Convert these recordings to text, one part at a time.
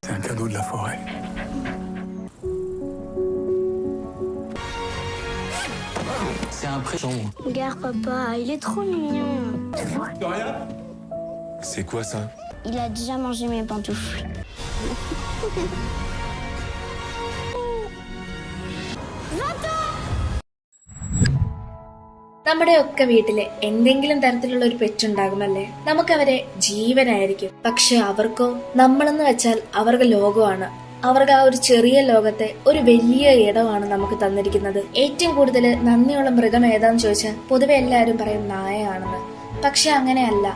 C'est un cadeau de la forêt. C'est un pré-chambre. Regarde papa, il est trop mignon. Rien. C'est quoi ça? Il a déjà mangé mes pantoufles. നമ്മുടെയൊക്കെ വീട്ടില് എന്തെങ്കിലും തരത്തിലുള്ള ഒരു പെറ്റുണ്ടാകുമല്ലേ? നമുക്കവരെ ജീവനായിരിക്കും. പക്ഷെ അവർക്കോ നമ്മളെന്ന് വെച്ചാൽ അവർക്ക് ലോകമാണ്. അവർക്ക് ആ ഒരു ചെറിയ ലോകത്തെ ഒരു വലിയ ഇടമാണ് നമുക്ക് തന്നിരിക്കുന്നത്. ഏറ്റവും കൂടുതൽ നന്ദിയുള്ള മൃഗം ഏതാന്ന് ചോദിച്ചാൽ പൊതുവെ എല്ലാവരും പറയും നായയാണെന്ന്. പക്ഷെ അങ്ങനെയല്ല.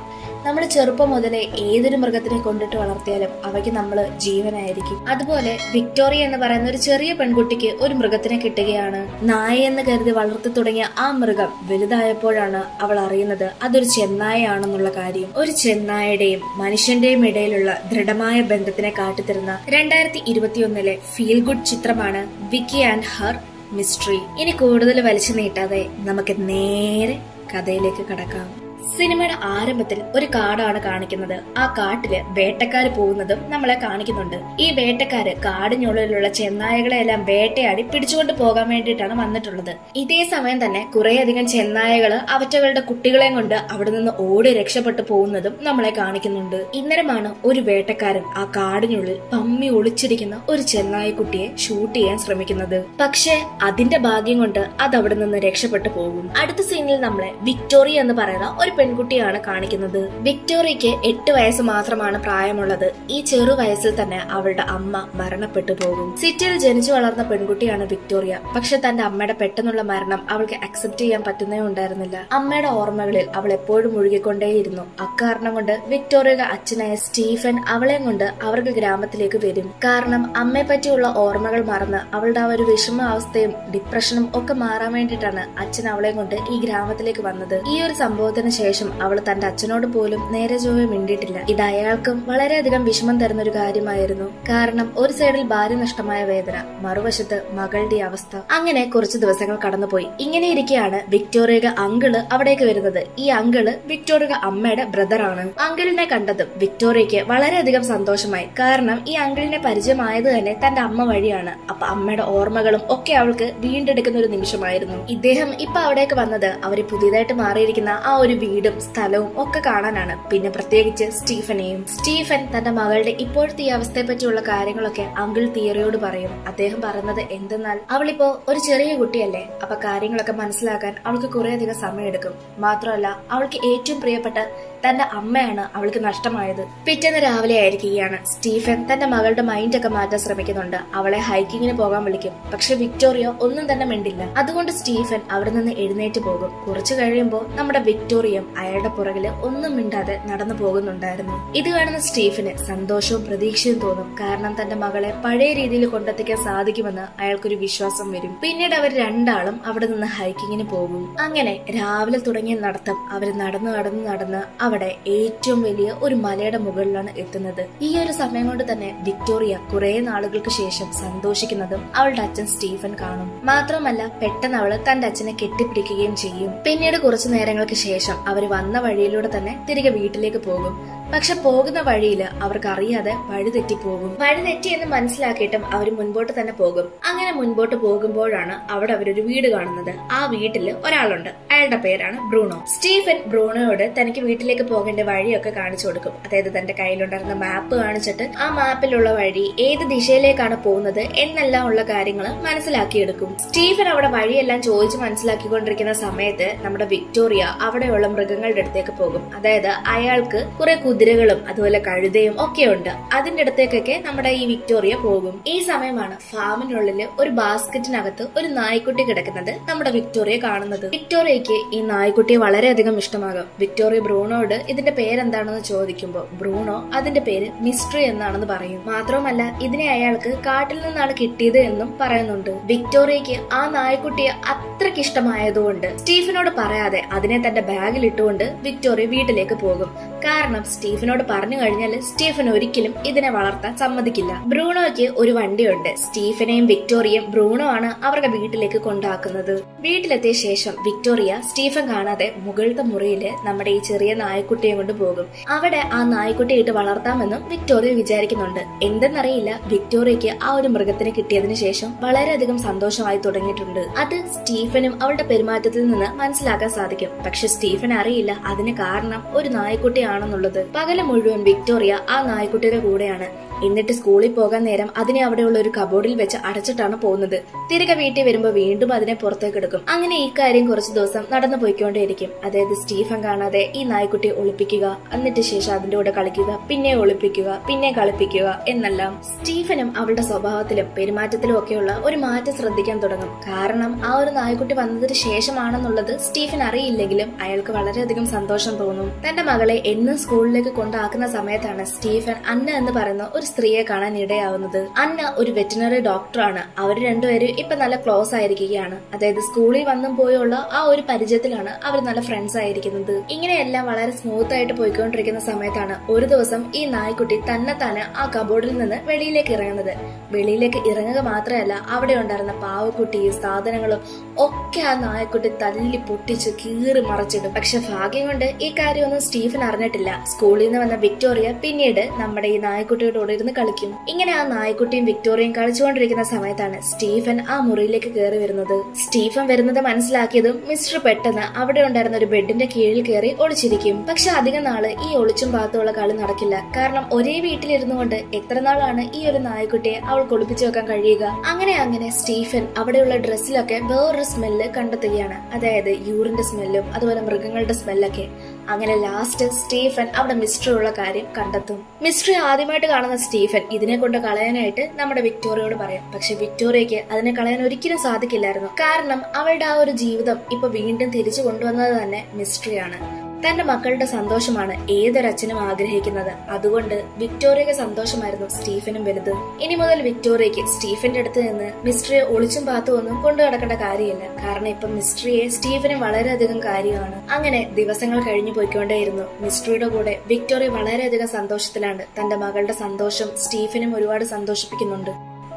നമ്മൾ ചെറുപ്പം മുതലേ ഏതൊരു മൃഗത്തിനെ കൊണ്ടിട്ട് വളർത്തിയാലും അവയ്ക്ക് നമ്മള് ജീവനായിരിക്കും. അതുപോലെ വിക്ടോറിയ എന്ന് പറയുന്ന ഒരു ചെറിയ പെൺകുട്ടിക്ക് ഒരു മൃഗത്തിനെ കിട്ടുകയാണ്. നായ എന്ന് കരുതി വളർത്തി തുടങ്ങിയ ആ മൃഗം വലുതായപ്പോഴാണ് അവൾ അറിയുന്നത് അതൊരു ചെന്നായയാണെന്നുള്ള കാര്യം. ഒരു ചെന്നായയുടെയും മനുഷ്യന്റെയും ഇടയിലുള്ള ദൃഢമായ ബന്ധത്തിനെ കാട്ടിത്തരുന്ന 2021 ഫീൽ ഗുഡ് ചിത്രമാണ് വിക്കി ആൻഡ് ഹർ മിസ്റ്ററി. ഇനി കൂടുതൽ വലിച്ചു നീട്ടാതെ നമുക്ക് നേരെ കഥയിലേക്ക് കടക്കാം. സിനിമയുടെ ആരംഭത്തിൽ ഒരു കാടാണ് കാണിക്കുന്നത്. ആ കാട്ടില് വേട്ടക്കാര് പോകുന്നതും നമ്മളെ കാണിക്കുന്നുണ്ട്. ഈ വേട്ടക്കാര് കാടിനുള്ളിലുള്ള ചെന്നായകളെ എല്ലാം വേട്ടയാടി പിടിച്ചുകൊണ്ട് പോകാൻ വേണ്ടിയിട്ടാണ് വന്നിട്ടുള്ളത്. ഇതേ സമയം തന്നെ കുറേയധികം ചെന്നായകള് അവറ്റകളുടെ കുട്ടികളെയും കൊണ്ട് അവിടെ നിന്ന് ഓടി രക്ഷപ്പെട്ടു പോകുന്നതും നമ്മളെ കാണിക്കുന്നുണ്ട്. ഇന്നരമാണ് ഒരു വേട്ടക്കാരൻ ആ കാടിനുള്ളിൽ പമ്മി ഒളിച്ചിരിക്കുന്ന ഒരു ചെന്നായക്കുട്ടിയെ ഷൂട്ട് ചെയ്യാൻ ശ്രമിക്കുന്നത്. പക്ഷെ അതിന്റെ ഭാഗ്യം കൊണ്ട് അത് അവിടെ നിന്ന് രക്ഷപ്പെട്ടു പോകും. അടുത്ത സീനിൽ നമ്മളെ വിക്ടോറിയ എന്ന് പറയുന്ന ഒരു പെൺകുട്ടിയാണ് കാണിക്കുന്നത്. വിക്ടോറിയയ്ക്ക് 8 വയസ്സ് മാത്രമാണ് പ്രായമുള്ളത്. ഈ ചെറു വയസ്സിൽ തന്നെ അവളുടെ അമ്മ മരണപ്പെട്ടു പോകും. സിറ്റിയിൽ ജനിച്ചു വളർന്ന പെൺകുട്ടിയാണ് വിക്ടോറിയ. പക്ഷെ തന്റെ അമ്മയുടെ പെട്ടെന്നുള്ള മരണം അവൾക്ക് അക്സെപ്റ്റ് ചെയ്യാൻ പറ്റുന്നേ ഉണ്ടായിരുന്നില്ല. അമ്മയുടെ ഓർമ്മകളിൽ അവൾ എപ്പോഴും മുഴുകിക്കൊണ്ടേയിരുന്നു. അക്കാരണം കൊണ്ട് വിക്ടോറിയയുടെ അച്ഛനായ സ്റ്റീഫൻ അവളെയും കൊണ്ട് അവർക്ക് ഗ്രാമത്തിലേക്ക് വരും. കാരണം അമ്മയെ പറ്റിയുള്ള ഓർമ്മകൾ മറന്ന് അവളുടെ ആ ഒരു വിഷമാവസ്ഥയും ഡിപ്രഷനും ഒക്കെ മാറാൻ വേണ്ടിയിട്ടാണ് അച്ഛൻ അവളെയും കൊണ്ട് ഈ ഗ്രാമത്തിലേക്ക് വന്നത്. ഈ ഒരു സംഭവത്തിന് ശേഷം അവൾ തന്റെ അച്ഛനോട് പോലും നേരെ ചൊവ്വേ മിണ്ടിയിട്ടില്ല. ഇത് അയാൾക്കും വളരെയധികം വിഷമം തരുന്ന ഒരു കാര്യമായിരുന്നു. കാരണം ഒരു സൈഡിൽ ഭാര്യ നഷ്ടമായ വേദന, മറുവശത്ത് മകളുടെ അവസ്ഥ. അങ്ങനെ കുറച്ചു ദിവസങ്ങൾ കടന്നുപോയി. ഇങ്ങനെ ഇരിക്കെയാണ് വിക്ടോറിയയുടെ അങ്കിള് അവിടേക്ക് വരുന്നത്. ഈ അങ്കിള് വിക്ടോറിയയുടെ അമ്മയുടെ ബ്രദറാണ്. അങ്കിളിനെ കണ്ടതും വിക്ടോറിയയ്ക്ക് വളരെയധികം സന്തോഷമായി. കാരണം ഈ അങ്കിളിനെ പരിചയമായത് തന്നെ തന്റെ അമ്മ വഴിയാണ്. അപ്പൊ അമ്മയുടെ ഓർമ്മകളും ഒക്കെ അവൾക്ക് വീണ്ടെടുക്കുന്ന ഒരു നിമിഷമായിരുന്നു. ഇദ്ദേഹം ഇപ്പൊ അവിടേക്ക് വന്നത് അവര് പുതിയതായിട്ട് മാറിയിരിക്കുന്ന ആ ഒരു വീടും സ്ഥലവും ഒക്കെ കാണാനാണ്. പിന്നെ പ്രത്യേകിച്ച് സ്റ്റീഫനെയും. സ്റ്റീഫൻ തന്റെ മകളുടെ ഇപ്പോഴത്തെ ഈ അവസ്ഥയെ പറ്റിയുള്ള കാര്യങ്ങളൊക്കെ അങ്കിൾ തിയറിയോട് പറയും. അദ്ദേഹം പറയുന്നത് എന്തെന്നാൽ അവളിപ്പോ ഒരു ചെറിയ കുട്ടിയല്ലേ, അപ്പൊ കാര്യങ്ങളൊക്കെ മനസ്സിലാക്കാൻ അവൾക്ക് കുറേയധികം സമയമെടുക്കും. മാത്രമല്ല അവൾക്ക് ഏറ്റവും പ്രിയപ്പെട്ട തന്റെ അമ്മയാണ് അവൾക്ക് നഷ്ടമായത്. പിറ്റേന്ന് രാവിലെ ആയിരിക്കുകയാണ്. സ്റ്റീഫൻ തന്റെ മകളുടെ മൈൻഡ് ഒക്കെ മാറ്റാൻ ശ്രമിക്കുന്നുണ്ട്. അവളെ ഹൈക്കിങ്ങിന് പോകാൻ വിളിക്കും. പക്ഷെ വിക്ടോറിയ ഒന്നും തന്നെ മിണ്ടില്ല. അതുകൊണ്ട് സ്റ്റീഫൻ അവിടെ നിന്ന് എഴുന്നേറ്റ് പോകും. കുറച്ചു കഴിയുമ്പോൾ നമ്മുടെ വിക്ടോറിയയും അയാളുടെ പുറകില് ഒന്നും മിണ്ടാതെ നടന്നു പോകുന്നുണ്ടായിരുന്നു. ഇത് കാണുന്ന സ്റ്റീഫന് സന്തോഷവും പ്രതീക്ഷയും തോന്നും. കാരണം തന്റെ മകളെ പഴയ രീതിയിൽ കൊണ്ടെത്തിക്കാൻ സാധിക്കുമെന്ന് അയാൾക്കൊരു വിശ്വാസം വരും. പിന്നീട് അവർ രണ്ടാളും അവിടെ നിന്ന് ഹൈക്കിങ്ങിന് പോകും. അങ്ങനെ രാവിലെ തുടങ്ങിയ നടത്തം അവര് നടന്ന് അവിടെ ഏറ്റവും വലിയ ഒരു മലയുടെ മുകളിലാണ് എത്തുന്നത്. ഈ ഒരു സമയം കൊണ്ട് തന്നെ വിക്ടോറിയ കുറെ നാളുകൾക്ക് ശേഷം സന്തോഷിക്കുന്നതും അവളുടെ അച്ഛൻ സ്റ്റീഫൻ കാണും. മാത്രമല്ല പെട്ടെന്ന് അവള് തന്റെ അച്ഛനെ കെട്ടിപ്പിടിക്കുകയും ചെയ്യും. പിന്നീട് കുറച്ചു നേരങ്ങൾക്ക് ശേഷം അവര് വന്ന വഴിയിലൂടെ തന്നെ തിരികെ വീട്ടിലേക്ക് പോകും. പക്ഷെ പോകുന്ന വഴിയിൽ അവർക്ക് അറിയാതെ വഴിതെറ്റിപ്പോകും. വഴിതെറ്റി എന്ന് മനസ്സിലാക്കിയിട്ടും അവർ മുൻപോട്ട് തന്നെ പോകും. അങ്ങനെ മുൻപോട്ട് പോകുമ്പോഴാണ് അവിടെ അവരൊരു വീട് കാണുന്നത്. ആ വീട്ടില് ഒരാളുണ്ട്. അയാളുടെ പേരാണ് ബ്രൂണോ. സ്റ്റീഫൻ ബ്രൂണോയോട് തനിക്ക് വീട്ടിലേക്ക് പോകേണ്ട വഴിയൊക്കെ കാണിച്ചു കൊടുക്കും. അതായത് തന്റെ കയ്യിലുണ്ടായിരുന്ന മാപ്പ് കാണിച്ചിട്ട് ആ മാപ്പിലുള്ള വഴി ഏത് ദിശയിലേക്കാണ് പോകുന്നത് എന്നെല്ലാം ഉള്ള കാര്യങ്ങൾ മനസ്സിലാക്കിയെടുക്കും. സ്റ്റീഫൻ അവിടെ വഴിയെല്ലാം ചോദിച്ച് മനസ്സിലാക്കിക്കൊണ്ടിരിക്കുന്ന സമയത്ത് നമ്മുടെ വിക്ടോറിയ അവിടെയുള്ള മൃഗങ്ങളുടെ അടുത്തേക്ക് പോകും. അതായത് അയാൾക്ക് കുറെ കുതിരകളും അതുപോലെ കഴുതയും ഒക്കെ ഉണ്ട്. അതിന്റെ അടുത്തേക്കൊക്കെ നമ്മുടെ ഈ വിക്ടോറിയ പോകും. ഈ സമയമാണ് ഫാമിനുള്ളില് ഒരു ബാസ്ക്കറ്റിനകത്ത് ഒരു നായ്ക്കുട്ടി കിടക്കുന്നത് നമ്മുടെ വിക്ടോറിയ കാണുന്നത്. വിക്ടോറിയയ്ക്ക് ഈ നായ്ക്കുട്ടിയെ വളരെയധികം ഇഷ്ടമാകും. വിക്ടോറിയ ബ്രൂണോട് ഇതിന്റെ പേരെന്താണെന്ന് ചോദിക്കുമ്പോൾ ബ്രൂണോ അതിന്റെ പേര് മിസ്റ്ററി എന്നാണെന്ന് പറയും. മാത്രമല്ല ഇതിനെ അയാൾക്ക് കാട്ടിൽ നിന്നാണ് കിട്ടിയത് എന്നും പറയുന്നുണ്ട്. വിക്ടോറിയയ്ക്ക് ആ നായ്ക്കുട്ടിയെ അത്രയ്ക്ക് ഇഷ്ടമായതുകൊണ്ട് സ്റ്റീഫനോട് പറയാതെ അതിനെ തന്റെ ബാഗിൽ ഇട്ടുകൊണ്ട് വിക്ടോറിയ വീട്ടിലേക്ക് പോകും. കാരണം സ്റ്റീഫനോട് പറഞ്ഞു കഴിഞ്ഞാൽ സ്റ്റീഫൻ ഒരിക്കലും ഇതിനെ വളർത്താൻ സമ്മതിക്കില്ല. ബ്രൂണോയ്ക്ക് ഒരു വണ്ടിയുണ്ട്. സ്റ്റീഫനെയും വിക്ടോറിയയും ബ്രൂണോ ആണ് അവരുടെ വീട്ടിലേക്ക് കൊണ്ടാക്കുന്നത്. വീട്ടിലെത്തിയ ശേഷം വിക്ടോറിയ സ്റ്റീഫൻ കാണാതെ മുകളിലത്തെ മുറിയില് നമ്മുടെ ഈ ചെറിയ നായ്ക്കുട്ടിയെ കൊണ്ട് പോകും. അവിടെ ആ നായ്ക്കുട്ടിയെ ഇട്ട് വളർത്താമെന്നും വിക്ടോറിയ വിചാരിക്കുന്നുണ്ട്. എന്തെന്നറിയില്ല, വിക്ടോറിയക്ക് ആ ഒരു മൃഗത്തിനെ കിട്ടിയതിനു ശേഷം വളരെയധികം സന്തോഷമായി തുടങ്ങിയിട്ടുണ്ട്. അത് സ്റ്റീഫനും അവളുടെ പെരുമാറ്റത്തിൽ നിന്ന് മനസ്സിലാക്കാൻ സാധിക്കും. പക്ഷെ സ്റ്റീഫൻ അറിയില്ല അതിന് കാരണം ഒരു നായ്ക്കുട്ടിയാണെന്നുള്ളത്. പകല് മുഴുവൻ വിക്ടോറിയ ആ നായ്ക്കുട്ടിയുടെ കൂടെയാണ്. എന്നിട്ട് സ്കൂളിൽ പോകാൻ നേരം അതിനെ അവിടെയുള്ള ഒരു കബോർഡിൽ വെച്ച് അടച്ചിട്ടാണ് പോകുന്നത്. തിരികെ വീട്ടിൽ വരുമ്പോൾ വീണ്ടും അതിനെ പുറത്തേക്ക് എടുക്കും. അങ്ങനെ ഈ കാര്യം കുറച്ചു ദിവസം നടന്നു പോയിക്കൊണ്ടേയിരിക്കും. അതായത് സ്റ്റീഫൻ കാണാതെ ഈ നായ്ക്കുട്ടിയെ ഒളിപ്പിക്കുക, എന്നിട്ട് ശേഷം അതിന്റെ കൂടെ കളിക്കുക, പിന്നെ ഒളിപ്പിക്കുക, പിന്നെ കളിപ്പിക്കുക എന്നെല്ലാം. സ്റ്റീഫനും അവളുടെ സ്വഭാവത്തിലും പെരുമാറ്റത്തിലും ഒക്കെയുള്ള ഒരു മാറ്റം ശ്രദ്ധിക്കാൻ തുടങ്ങും. കാരണം ആ ഒരു നായ്ക്കുട്ടി വന്നതിന് ശേഷമാണെന്നുള്ളത് സ്റ്റീഫൻ അറിയില്ലെങ്കിലും അയാൾക്ക് വളരെയധികം സന്തോഷം തോന്നും. തന്റെ മകളെ എന്നും സ്കൂളിലേക്ക് കൊണ്ടാക്കുന്ന സമയത്താണ് സ്റ്റീഫൻ അന്ന എന്ന് പറയുന്ന ഒരു സ്ത്രീയെ കാണാൻ ഇടയാവുന്നത്. അന്ന ഒരു വെറ്റിനറി ഡോക്ടറാണ്. അവർ രണ്ടുപേരും ഇപ്പൊ നല്ല ക്ലോസ് ആയിരിക്കുകയാണ്. അതായത് സ്കൂളിൽ വന്നും പോയുള്ള ആ ഒരു പരിചയത്തിലാണ് അവർ നല്ല ഫ്രണ്ട്സ് ആയിരിക്കുന്നത്. ഇങ്ങനെയെല്ലാം വളരെ സ്മൂത്ത് ആയിട്ട് പോയിക്കൊണ്ടിരിക്കുന്ന സമയത്താണ് ഒരു ദിവസം ഈ നായ്ക്കുട്ടി തന്നെ ആ കബോർഡിൽ നിന്ന് വെളിയിലേക്ക് ഇറങ്ങുന്നത്. വെളിയിലേക്ക് ഇറങ്ങുക മാത്രമല്ല, അവിടെ ഉണ്ടായിരുന്ന പാവക്കുട്ടിയും സാധനങ്ങളും ഒക്കെ ആ നായ്ക്കുട്ടി തല്ലി പൊട്ടിച്ച് കീറി മറച്ചിടും. പക്ഷെ ഭാഗ്യം കൊണ്ട് ഈ കാര്യമൊന്നും സ്റ്റീഫൻ അറിഞ്ഞിട്ടില്ല. സ്കൂളിൽ നിന്ന് വന്ന വിക്ടോറിയ പിന്നീട് നമ്മുടെ ഈ നായ്ക്കുട്ടിയോട് ഇരുന്ന് കളിക്കും. ഇങ്ങനെ ആ നായ്ക്കുട്ടിയും വിക്ടോറിയയും കളിച്ചുകൊണ്ടിരിക്കുന്ന സമയത്താണ് സ്റ്റീഫൻ ആ മുറിയിലേക്ക് കയറി വരുന്നത്. സ്റ്റീഫൻ വരുന്നത് മനസ്സിലാക്കിയതും മിസ്റ്റർ പെട്ടെന്ന് അവിടെ ഉണ്ടായിരുന്ന ഒരു ബെഡിന്റെ കീഴിൽ കയറി ഒളിച്ചിരിക്കും. പക്ഷെ അധികം നാള് ഈ ഒളിച്ചും പാത്തുള്ള കളി നടക്കില്ല. കാരണം ഒരേ വീട്ടിലിരുന്നു കൊണ്ട് എത്ര നാളാണ് ഈ ഒരു നായ്ക്കുട്ടിയെ അവൾക്ക് ഒളിപ്പിച്ചു വെക്കാൻ കഴിയുക. അങ്ങനെ സ്റ്റീഫൻ അവിടെയുള്ള ഡ്രസ്സിലൊക്കെ വേറൊരു സ്മെല്ല് കണ്ടെത്തുകയാണ്. അതായത് യൂറിന്റെ സ്മെല്ലും അതുപോലെ മൃഗങ്ങളുടെ സ്മെല്ലൊക്കെ. അങ്ങനെ ലാസ്റ്റ് സ്റ്റീഫൻ അവിടെ മിസ്റ്ററി ഉള്ള കാര്യം കണ്ടെത്തും. മിസ്റ്ററി ആദ്യമായിട്ട് കാണുന്ന സ്റ്റീഫൻ ഇതിനെ കൊണ്ട് കളയാനായിട്ട് നമ്മുടെ വിക്ടോറിയയോട് പറയും. പക്ഷെ വിക്ടോറിയക്ക് അതിനെ കളയാൻ ഒരിക്കലും സാധിക്കില്ലായിരുന്നു. കാരണം അവളുടെ ആ ഒരു ജീവിതം ഇപ്പൊ വീണ്ടും തിരിച്ചു കൊണ്ടുവന്നത് തന്നെ മിസ്റ്ററിയാണ്. തന്റെ മക്കളുടെ സന്തോഷമാണ് ഏതൊരച്ഛനും ആഗ്രഹിക്കുന്നത്. അതുകൊണ്ട് വിക്ടോറിയയുടെ സന്തോഷമായിരുന്നു സ്റ്റീഫനും വലുത്. ഇനി മുതൽ വിക്ടോറിയക്ക് സ്റ്റീഫന്റെ അടുത്ത് നിന്ന് മിസ്റ്ററിയെ ഒളിച്ചും പാത്തും ഒന്നും കൊണ്ടു നടക്കേണ്ട കാര്യമില്ല. കാരണം ഇപ്പൊ മിസ്റ്ററിയെ സ്റ്റീഫനും വളരെയധികം കാര്യമാണ്. അങ്ങനെ ദിവസങ്ങൾ കഴിഞ്ഞു പോയിക്കൊണ്ടേയിരുന്നു. മിസ്റ്ററിയുടെ കൂടെ വിക്ടോറിയ വളരെയധികം സന്തോഷത്തിലാണ്. തന്റെ മകളുടെ സന്തോഷം സ്റ്റീഫനും ഒരുപാട് സന്തോഷിപ്പിക്കുന്നുണ്ട്.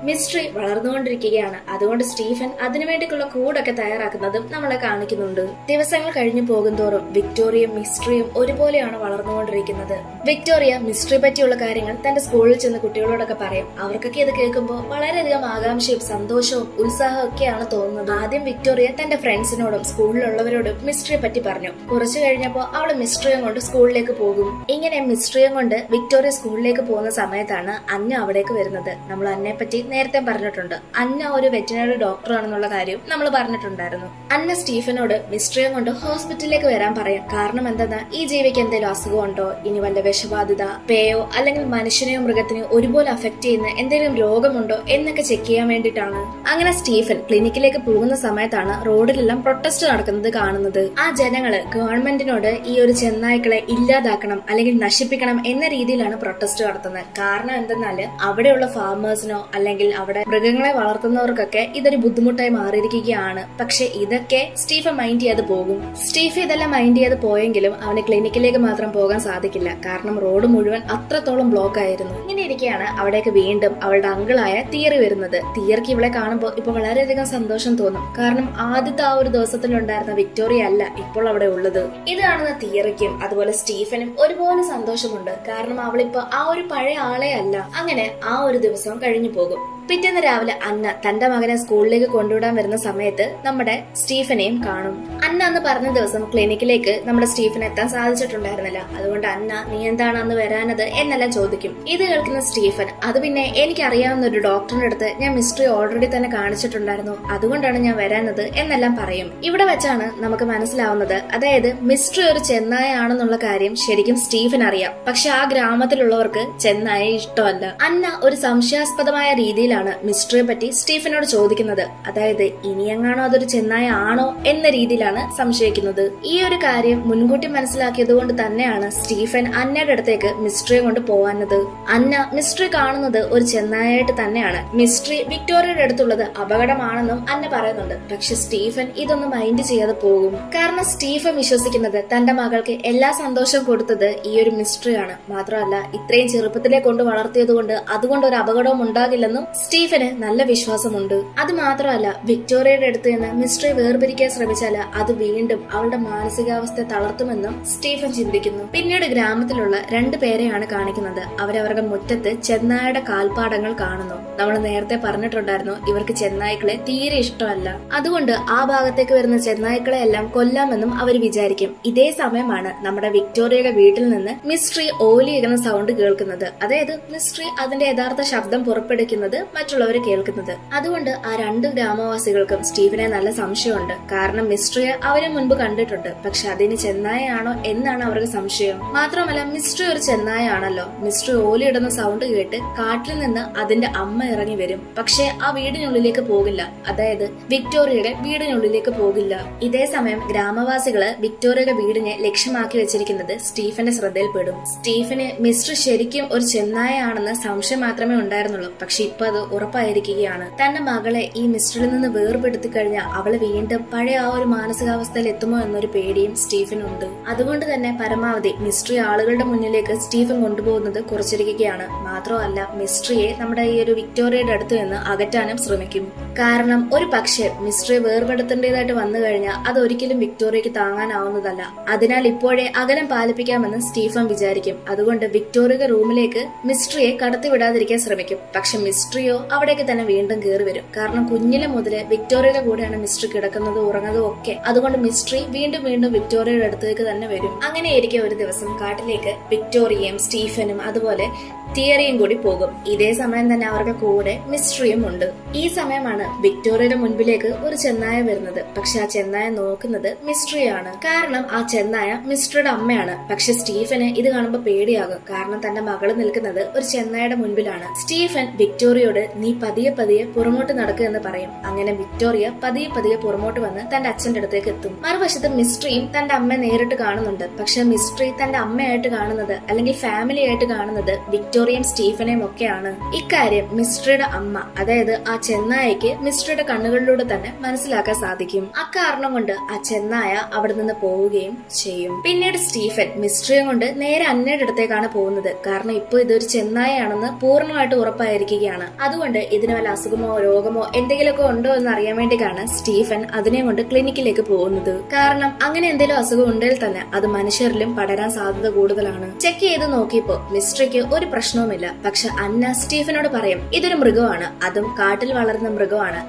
മിസ്റ്ററി വളർന്നുകൊണ്ടിരിക്കുകയാണ്. അതുകൊണ്ട് സ്റ്റീഫൻ അതിനുവേണ്ടിയുള്ള കൂടൊക്കെ തയ്യാറാക്കുന്നതും നമ്മളെ കാണിക്കുന്നുണ്ട്. ദിവസങ്ങൾ കഴിഞ്ഞു പോകുന്തോറും വിക്ടോറിയയും മിസ്റ്ററിയും ഒരുപോലെയാണ് വളർന്നുകൊണ്ടിരിക്കുന്നത്. വിക്ടോറിയ മിസ്റ്ററി പറ്റിയുള്ള കാര്യങ്ങൾ തന്റെ സ്കൂളിൽ ചെന്ന് കുട്ടികളോടൊക്കെ പറയും. അവർക്കൊക്കെ ഇത് കേൾക്കുമ്പോൾ വളരെയധികം ആകാംക്ഷയും സന്തോഷവും ഉത്സാഹവും ഒക്കെയാണ് തോന്നുന്നത്. ആദ്യം വിക്ടോറിയ തന്റെ ഫ്രണ്ട്സിനോടും സ്കൂളിലുള്ളവരോടും മിസ്റ്ററിയെ പറ്റി പറഞ്ഞു. കുറച്ചു കഴിഞ്ഞപ്പോൾ അവള് മിസ്റ്ററിയും കൊണ്ട് സ്കൂളിലേക്ക് പോകും. ഇങ്ങനെ മിസ്റ്ററിയും കൊണ്ട് വിക്ടോറിയ സ്കൂളിലേക്ക് പോകുന്ന സമയത്താണ് അന്ന അവിടേക്ക് വരുന്നത്. നമ്മൾ അന്നയെ പറ്റി നേരത്തെ പറഞ്ഞിട്ടുണ്ട്. അന്ന ഒരു വെറ്റിനറി ഡോക്ടർ ആണെന്നുള്ള കാര്യം നമ്മൾ പറഞ്ഞിട്ടുണ്ടായിരുന്നു. അന്ന സ്റ്റീഫനോട് മിസ്റ്ററിയെ കൊണ്ട് ഹോസ്പിറ്റലിലേക്ക് വരാൻ പറയാം. കാരണം എന്താ, ഈ ജീവിക്ക് എന്തെങ്കിലും അസുഖമുണ്ടോ, ഇനി വല്ല വിഷബാധിത, പേയോ അല്ലെങ്കിൽ മനുഷ്യനെയോ മൃഗത്തിനെയോ ഒരുപോലെ അഫക്ട് ചെയ്യുന്ന എന്തെങ്കിലും രോഗമുണ്ടോ എന്നൊക്കെ ചെക്ക് ചെയ്യാൻ വേണ്ടിയിട്ടാണ്. അങ്ങനെ സ്റ്റീഫൻ ക്ലിനിക്കിലേക്ക് പോകുന്ന സമയത്താണ് റോഡിലെല്ലാം പ്രൊട്ടസ്റ്റ് നടക്കുന്നത് കാണുന്നത്. ആ ജനങ്ങള് ഗവൺമെന്റിനോട് ഈ ഒരു ചെന്നായ്ക്കളെ ഇല്ലാതാക്കണം അല്ലെങ്കിൽ നശിപ്പിക്കണം എന്ന രീതിയിലാണ് പ്രൊട്ടസ്റ്റ് നടത്തുന്നത്. കാരണം എന്തെന്നാല് അവിടെയുള്ള ഫാമേഴ്സിനോ അല്ലെങ്കിൽ അവിടെ മൃഗങ്ങളെ വളർത്തുന്നവർക്കൊക്കെ ഇതൊരു ബുദ്ധിമുട്ടായി മാറിയിരിക്കുകയാണ്. പക്ഷെ ഇതൊക്കെ സ്റ്റീഫൻ മൈൻഡ് ചെയ്ത് പോകും. സ്റ്റീഫൻ ഇതെല്ലാം മൈൻഡ് ചെയ്ത് പോയെങ്കിലും അവന് ക്ലിനിക്കിലേക്ക് മാത്രം പോകാൻ സാധിക്കില്ല. കാരണം റോഡ് മുഴുവൻ അത്രത്തോളം ബ്ലോക്ക് ആയിരുന്നു. ഇങ്ങനെ ഇരിക്കുകയാണ് അവിടേക്ക് വീണ്ടും അവളുടെ അങ്കിളായ തിയറി വരുന്നത്. തിയറിക്ക് ഇവളെ കാണുമ്പോൾ ഇപ്പൊ വളരെയധികം സന്തോഷം തോന്നും. കാരണം ആദ്യത്തെ ആ ഒരു ദിവസത്തിലുണ്ടായിരുന്ന വിക്ടോറിയ അല്ല ഇപ്പോൾ അവിടെ ഉള്ളത്. ഇത് കാണുന്ന തിയറിക്കും അതുപോലെ സ്റ്റീഫനും ഒരുപോലെ സന്തോഷമുണ്ട്. കാരണം അവളിപ്പോ ആ ഒരു പഴയ ആളെ അല്ല. അങ്ങനെ ആ ഒരു ദിവസം കഴിഞ്ഞു പോകും. പിറ്റേന്ന് രാവിലെ അന്ന തന്റെ മകനെ സ്കൂളിലേക്ക് കൊണ്ടുവിടാൻ വരുന്ന സമയത്ത് നമ്മുടെ സ്റ്റീഫനെയും കാണും. അന്ന അന്ന് പറഞ്ഞ ദിവസം ക്ലിനിക്കിലേക്ക് നമ്മുടെ സ്റ്റീഫൻ എത്താൻ സാധിച്ചിട്ടുണ്ടായിരുന്നില്ല. അതുകൊണ്ട് അന്ന നീ എന്താണ് അന്ന് വരാനത് എന്നെല്ലാം ചോദിക്കും. ഇത് കേൾക്കുന്ന സ്റ്റീഫൻ അത് പിന്നെ എനിക്കറിയാവുന്ന ഒരു ഡോക്ടറിന്റെ അടുത്ത് ഞാൻ മിസ്റ്ററി ഓൾറെഡി തന്നെ കാണിച്ചിട്ടുണ്ടായിരുന്നു, അതുകൊണ്ടാണ് ഞാൻ വരാനത് എന്നെല്ലാം പറയും. ഇവിടെ വെച്ചാണ് നമുക്ക് മനസ്സിലാവുന്നത്, അതായത് മിസ്റ്ററി ഒരു ചെന്നായ ആണെന്നുള്ള കാര്യം ശരിക്കും സ്റ്റീഫൻ അറിയാം. പക്ഷെ ആ ഗ്രാമത്തിലുള്ളവർക്ക് ചെന്നായ ഇഷ്ടമല്ല. അന്ന ഒരു സംശയാസ്പദമായ രീതിയിൽ മിസ്റ്ററിയെ പറ്റി സ്റ്റീഫനോട് ചോദിക്കുന്നത്. അതായത് ഇനിയെങ്ങാണോ അതൊരു ചെന്നായ ആണോ എന്ന രീതിയിലാണ് സംശയിക്കുന്നത്. ഈ ഒരു കാര്യം മുൻകൂട്ടി മനസ്സിലാക്കിയത് കൊണ്ട് തന്നെയാണ് സ്റ്റീഫൻ അന്നയുടെ അടുത്തേക്ക് മിസ്റ്ററിയെ കൊണ്ട് പോവാനത്. അന്ന മിസ്റ്ററി കാണുന്നത് ഒരു ചെന്നായായിട്ട് തന്നെയാണ്. മിസ്റ്ററി വിക്ടോറിയയുടെ അടുത്തുള്ളത് അപകടമാണെന്നും അന്ന പറയുന്നുണ്ട്. പക്ഷെ സ്റ്റീഫൻ ഇതൊന്നും മൈൻഡ് ചെയ്യാതെ പോകും. കാരണം സ്റ്റീഫൻ വിശ്വസിക്കുന്നത് തന്റെ മകൾക്ക് എല്ലാ സന്തോഷവും കൊടുത്തത് ഈ ഒരു മിസ്റ്ററിയാണ്. മാത്രമല്ല ഇത്രയും ചെറുപ്പത്തിലെ കൊണ്ട് വളർത്തിയത് കൊണ്ട് അതുകൊണ്ട് ഒരു അപകടവും ഉണ്ടാകില്ലെന്നും സ്റ്റീഫന് നല്ല വിശ്വാസമുണ്ട്. അത് മാത്രമല്ല വിക്ടോറിയയുടെ അടുത്ത് നിന്ന് മിസ്റ്ററി വേർപിരിക്കാൻ ശ്രമിച്ചാൽ അത് വീണ്ടും അവളുടെ മാനസികാവസ്ഥ തളർത്തുമെന്നും സ്റ്റീഫൻ ചിന്തിക്കുന്നു. പിന്നീട് ഗ്രാമത്തിലുള്ള 2 പേരെയാണ് കാണിക്കുന്നത്. അവരവരുടെ മുറ്റത്ത് ചെന്നായയുടെ കാൽപ്പാടങ്ങൾ കാണുന്നു. നമ്മൾ നേരത്തെ പറഞ്ഞിട്ടുണ്ടായിരുന്നു ഇവർക്ക് ചെന്നായ്ക്കളെ തീരെ ഇഷ്ടമല്ല. അതുകൊണ്ട് ആ ഭാഗത്തേക്ക് വരുന്ന ചെന്നായ്ക്കളെ എല്ലാം കൊല്ലാമെന്നും അവർ വിചാരിക്കും. ഇതേ സമയമാണ് നമ്മുടെ വിക്ടോറിയയുടെ വീട്ടിൽ നിന്ന് മിസ്റ്ററി ഓലിയിടുന്ന സൗണ്ട് കേൾക്കുന്നത്. അതായത് മിസ്റ്ററി അതിന്റെ യഥാർത്ഥ ശബ്ദം പുറപ്പെടുവിക്കുന്നത് മറ്റുള്ളവർ കേൾക്കുന്നത്. അതുകൊണ്ട് ആ 2 ഗ്രാമവാസികൾക്കും സ്റ്റീഫനെ നല്ല സംശയമുണ്ട്. കാരണം മിസ്റ്ററിയെ അവരെ മുൻപ് കണ്ടിട്ടുണ്ട്. പക്ഷെ അതിന് ചെന്നായാണോ എന്നാണ് അവർക്ക് സംശയം. മാത്രമല്ല മിസ്റ്ററി ഒരു ചെന്നായാണല്ലോ. മിസ്റ്ററി ഓലിയിടുന്ന സൗണ്ട് കേട്ട് കാട്ടിൽ നിന്ന് അതിന്റെ അമ്മ ഇറങ്ങി വരും. പക്ഷെ ആ വീടിനുള്ളിലേക്ക് പോകില്ല. അതായത് വിക്ടോറിയയുടെ വീടിനുള്ളിലേക്ക് പോകില്ല. ഇതേ സമയം ഗ്രാമവാസികള് വിക്ടോറിയയുടെ വീടിനെ ലക്ഷ്യമാക്കി വെച്ചിരിക്കുന്നത് സ്റ്റീഫന്റെ ശ്രദ്ധയിൽപ്പെടും. സ്റ്റീഫന് മിസ്റ്റർ ശരിക്കും ഒരു ചെന്നായാണെന്ന് സംശയം മാത്രമേ ഉണ്ടായിരുന്നുള്ളൂ. പക്ഷെ ഇപ്പൊ അത് ഉറപ്പായിരിക്കുകയാണ്. തന്റെ മകളെ ഈ മിസ്റ്ററിൽ നിന്ന് വേർപെടുത്തി കഴിഞ്ഞാൽ അവള് വീണ്ടും പഴയ ആ ഒരു മാനസികാവസ്ഥയിൽ എത്തുമോ എന്നൊരു പേടിയും സ്റ്റീഫനുണ്ട്. അതുകൊണ്ട് തന്നെ പരമാവധി മിസ്റ്ററി ആളുകളുടെ മുന്നിലേക്ക് സ്റ്റീഫൻ കൊണ്ടുപോകുന്നത് കുറച്ചിരിക്കുകയാണ്. മാത്രമല്ല മിസ്റ്ററിയെ നമ്മുടെ ഈ ഒരു വിക്ടോറിയയുടെ അടുത്ത് നിന്ന് അകറ്റാനും ശ്രമിക്കും. കാരണം ഒരു പക്ഷേ മിസ്റ്ററിയെ വേർപെടുത്തേണ്ടതായിട്ട് വന്നു കഴിഞ്ഞാൽ അതൊരിക്കലും വിക്ടോറിയക്ക് താങ്ങാനാവുന്നതല്ല. അതിനാൽ ഇപ്പോഴേ അകലം പാലിപ്പിക്കാമെന്ന് സ്റ്റീഫൻ വിചാരിക്കും. അതുകൊണ്ട് വിക്ടോറിയ റൂമിലേക്ക് മിസ്റ്ററിയെ കടത്തിവിടാതിരിക്കാൻ ശ്രമിക്കും. പക്ഷെ മിസ്റ്ററിയോ അവിടേക്ക് തന്നെ വീണ്ടും കയറി വരും. കാരണം കുഞ്ഞിലെ മുതല് വിക്ടോറിയയുടെ കൂടെയാണ് മിസ്റ്ററി കിടക്കുന്നതും ഉറങ്ങുന്നതും ഒക്കെ. അതുകൊണ്ട് മിസ്റ്ററി വീണ്ടും വീണ്ടും വിക്ടോറിയയുടെ അടുത്തേക്ക് തന്നെ വരും. അങ്ങനെയായിരിക്കും ഒരു ദിവസം കാട്ടിലേക്ക് വിക്ടോറിയയും സ്റ്റീഫനും അതുപോലെ തിയറിയും കൂടി പോകും. ഇതേ സമയം തന്നെ അവരുടെ കൂടെ മിസ്റ്ററിയും ഉണ്ട്. ഈ സമയമാണ് വിക്ടോറിയയുടെ മുൻപിലേക്ക് ഒരു ചെന്നായ വരുന്നത്. പക്ഷെ ആ ചെന്നായ നോക്കുന്നത് മിസ്റ്ററിയാണ്. കാരണം ആ ചെന്നായ മിസ്റ്ററിയുടെ അമ്മയാണ്. പക്ഷെ സ്റ്റീഫന് ഇത് കാണുമ്പോൾ പേടിയാകും. കാരണം തന്റെ മകള് നിൽക്കുന്നത് ഒരു ചെന്നായയുടെ മുൻപിലാണ്. സ്റ്റീഫൻ വിക്ടോറിയോട് നീ പതിയെ പതിയെ പുറമോട്ട് നടക്കുക എന്ന് പറയും. അങ്ങനെ വിക്ടോറിയ പതിയെ പതിയെ പുറമോട്ട് വന്ന് തന്റെ അച്ഛന്റെ അടുത്തേക്ക് എത്തും. മറുവശത്ത് മിസ്റ്ററിയും തന്റെ അമ്മയെ നേരിട്ട് കാണുന്നുണ്ട്. പക്ഷെ മിസ്റ്ററി തന്റെ അമ്മയായിട്ട് കാണുന്നത് അല്ലെങ്കിൽ ഫാമിലി ആയിട്ട് കാണുന്നത് വിക്ടോറിയയും സ്റ്റീഫനെയും ഒക്കെയാണ്. ഇക്കാര്യം മിസ്റ്ററിയുടെ അമ്മ അതായത് ആ ചെന്നായക്ക് മിസ്റ്ററിയുടെ കണ്ണുകളിലൂടെ തന്നെ മനസ്സിലാക്കാൻ സാധിക്കും. അക്കാരണം കൊണ്ട് ആ ചെന്നായ അവിടെ നിന്ന് പോവുകയും ചെയ്യും. പിന്നീട് സ്റ്റീഫൻ മിസ്റ്ററിയെ കൊണ്ട് നേരെ അന്നയുടെ അടുത്തേക്കാണ് പോകുന്നത്. കാരണം ഇപ്പൊ ഇതൊരു ചെന്നായാണെന്ന് പൂർണ്ണമായിട്ട് ഉറപ്പായിരിക്കുകയാണ്. അതുകൊണ്ട് ഇതിന് വല്ല അസുഖമോ രോഗമോ എന്തെങ്കിലുമൊക്കെ ഉണ്ടോ എന്ന് അറിയാൻ വേണ്ടിയാണ് സ്റ്റീഫൻ അതിനെ കൊണ്ട് ക്ലിനിക്കിലേക്ക് പോകുന്നത്. കാരണം അങ്ങനെ എന്തെങ്കിലും അസുഖം ഉണ്ടെങ്കിൽ തന്നെ അത് മനുഷ്യരിലും പടരാൻ സാധ്യത കൂടുതലാണ്. ചെക്ക് ചെയ്ത് നോക്കിയപ്പോ മിസ്റ്ററിക്ക് ഒരു പ്രശ്നവുമില്ല. പക്ഷെ അന്ന സ്റ്റീഫനോട് പറയും ഇതൊരു മൃഗമാണ്, അതും കാട്ടിൽ വളർന്ന മൃഗമാണ്.